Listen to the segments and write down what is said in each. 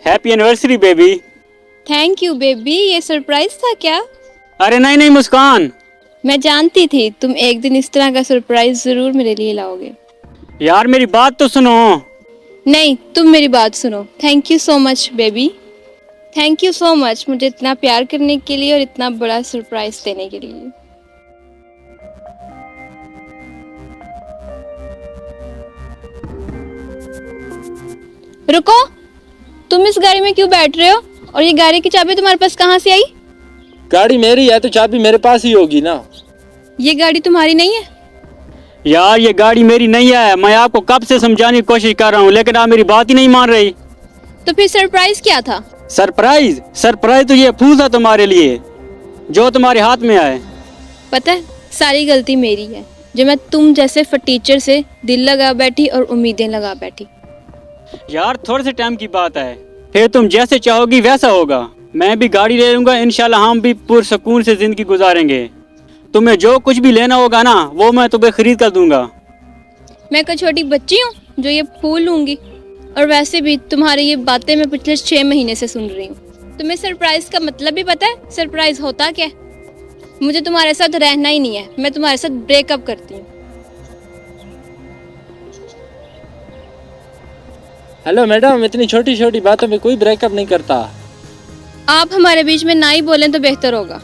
Happy anniversary baby. Thank you baby, ये surprise था क्या? अरे नहीं नहीं मुस्कान, मैं जानती थी तुम एक दिन इस तरह का सरप्राइज जरूर मेरे लिए लाओगे। यार मेरी बात तो सुनो। नहीं, तुम मेरी बात सुनो। Thank you so much baby, thank you so much मुझे इतना प्यार करने के लिए और इतना बड़ा सरप्राइज देने के लिए। रुको, तुम इस गाड़ी में क्यों बैठ रहे हो? और ये गाड़ी की चाबी तुम्हारे पास कहाँ से आई? गाड़ी मेरी है तो चाबी मेरे पास ही होगी ना। ये गाड़ी तुम्हारी नहीं है? यार ये गाड़ी मेरी नहीं है, मैं आपको कब से समझाने की कोशिश कर रहा हूँ लेकिन आप मेरी बात ही नहीं मान रही। तो फिर सरप्राइज क्या था? सरप्राइज? सरप्राइज तो ये फूल था तुम्हारे लिए जो तुम्हारे हाथ में आए। पता है, सारी गलती मेरी है जो मैं तुम जैसे फटीचर से दिल लगा बैठी और उम्मीदें लगा बैठी। यार थोड़े से टाइम की बात है, फिर तुम जैसे चाहोगी वैसा होगा। मैं भी गाड़ी ले लूंगा, इंशाल्लाह हम भी पुरसकून से जिंदगी गुजारेंगे। तुम्हें जो कुछ भी लेना होगा ना वो मैं तुम्हें खरीद कर दूंगा। मैं कोई छोटी बच्ची हूँ जो ये फूल लूंगी? और वैसे भी तुम्हारी ये बातें मैं पिछले 6 महीने से सुन रही हूँ। तुम्हें सरप्राइज का मतलब भी पता है? सरप्राइज होता क्या है? मुझे तुम्हारे साथ रहना ही नहीं है, मैं तुम्हारे साथ ब्रेकअप करती हूँ। हेलो मैडम, इतनी छोटी छोटी बातों में कोई ब्रेकअप नहीं करता। आप हमारे बीच में ना ही बोलें तो बेहतर होगा।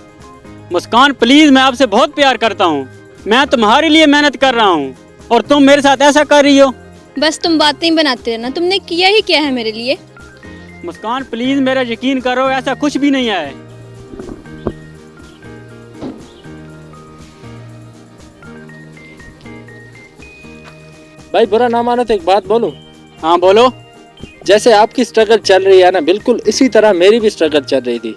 मुस्कान प्लीज, मैं आपसे बहुत प्यार करता हूँ, मैं तुम्हारे लिए मेहनत कर रहा हूँ और तुम मेरे साथ ऐसा कर रही हो। बस तुम बातें ही बनाते रहना, तुमने किया ही क्या है मेरे लिए? मुस्कान प्लीज मेरा यकीन करो, ऐसा कुछ भी नहीं है। भाई बुरा ना मानो तो एक बात बोलूं। हाँ बोलो। जैसे आपकी स्ट्रगल चल रही है ना, बिल्कुल इसी तरह मेरी भी स्ट्रगल चल रही थी।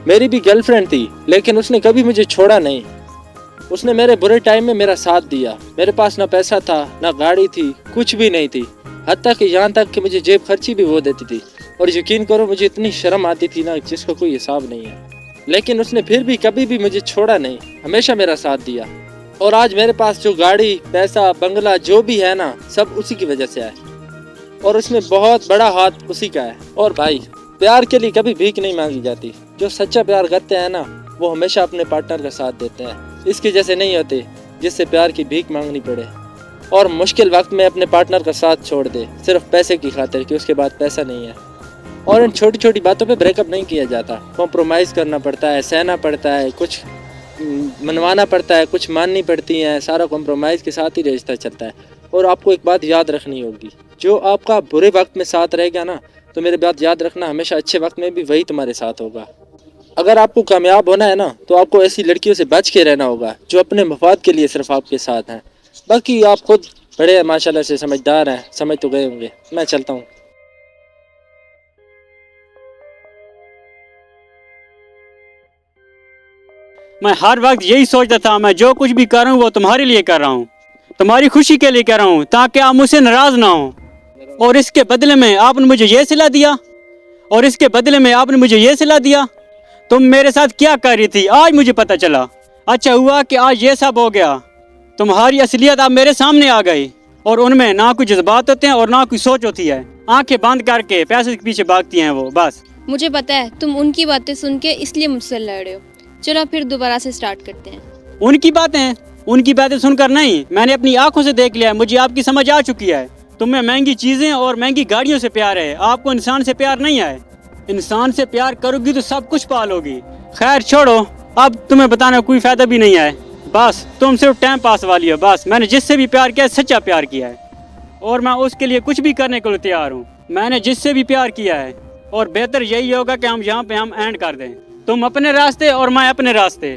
मेरी भी गर्लफ्रेंड थी लेकिन उसने कभी मुझे छोड़ा नहीं। उसने मेरे बुरे टाइम में मेरा साथ दिया। मेरे पास ना पैसा था ना गाड़ी थी, कुछ भी नहीं थी। हत्ता कि यहाँ तक कि मुझे जेब खर्ची भी वो देती थी। और यकीन करो मुझे इतनी शर्म आती थी ना जिसका कोई हिसाब नहीं है। लेकिन उसने फिर भी कभी भी मुझे छोड़ा नहीं, हमेशा मेरा साथ दिया। और आज मेरे पास जो गाड़ी, पैसा, बंगला जो भी है ना, सब उसी की वजह से है। और उसमें बहुत बड़ा हाथ उसी का है। और भाई प्यार के लिए कभी भीख नहीं मांगी जाती। जो सच्चा प्यार करते हैं ना वो हमेशा अपने पार्टनर का साथ देते हैं। इसके जैसे नहीं होते जिससे प्यार की भीख मांगनी पड़े और मुश्किल वक्त में अपने पार्टनर का साथ छोड़ दे सिर्फ पैसे की खातिर कि उसके बाद पैसा नहीं है। और इन छोटी छोटी बातों पे ब्रेकअप नहीं किया जाता, कॉम्प्रोमाइज़ करना पड़ता है, सहना पड़ता है, कुछ मनवाना पड़ता है, कुछ माननी पड़ती हैं। सारा कॉम्प्रोमाइज़ के साथ ही रिश्ता चलता है। और आपको एक बात याद रखनी होगी, जो आपका बुरे वक्त में साथ रहेगा ना, तो मेरी बात याद रखना, हमेशा अच्छे वक्त में भी वही तुम्हारे साथ होगा। अगर आपको कामयाब होना है ना तो आपको ऐसी लड़कियों से बच के रहना होगा जो अपने मफाद के लिए सिर्फ आपके साथ हैं। बाकी आप खुद बड़े हैं माशाल्लाह से, समझदार हैं, समझ तो गए होंगे। मैं चलता हूँ। मैं हर वक्त यही सोचता था मैं जो कुछ भी कर रहा हूँ वो तुम्हारे लिए कर रहा हूँ, तुम्हारी खुशी के लिए कर रहा हूँ, ताकि आप मुझसे नाराज ना हो। और इसके बदले में आपने मुझे ये सिला दिया, और इसके बदले में आपने मुझे ये सिला दिया। तुम मेरे साथ क्या कर रही थी आज मुझे पता चला। अच्छा हुआ कि आज ये सब हो गया। तुम्हारी असलियत आप मेरे सामने आ गई और उनमें ना कोई जज्बात होते हैं और ना कोई सोच होती है। आंखें बंद करके पैसे के पीछे भागती हैं वो, बस। मुझे पता है तुम उनकी बातें सुन के इसलिए मुझसे लड़ रहे हो। चलो फिर दोबारा से स्टार्ट करते हैं। उनकी बातें सुनकर नहीं, मैंने अपनी आंखों से देख लिया है, मुझे आपकी समझ आ चुकी है। तुम्हें महंगी चीजें और महंगी गाड़ियों से प्यार है, आपको इंसान से प्यार नहीं है। इंसान से प्यार करोगी तो सब कुछ पालोगी। खैर छोड़ो, अब तुम्हें बताने का कोई फायदा भी नहीं है। बस तुम सिर्फ टाइम पास वाली हो। बस मैंने जिससे भी प्यार किया सच्चा प्यार किया है और मैं उसके लिए कुछ भी करने के लिए तैयार हूँ। मैंने जिससे भी प्यार किया है और बेहतर यही होगा कि हम यहाँ पे एंड कर दें। तुम अपने रास्ते और मैं अपने रास्ते।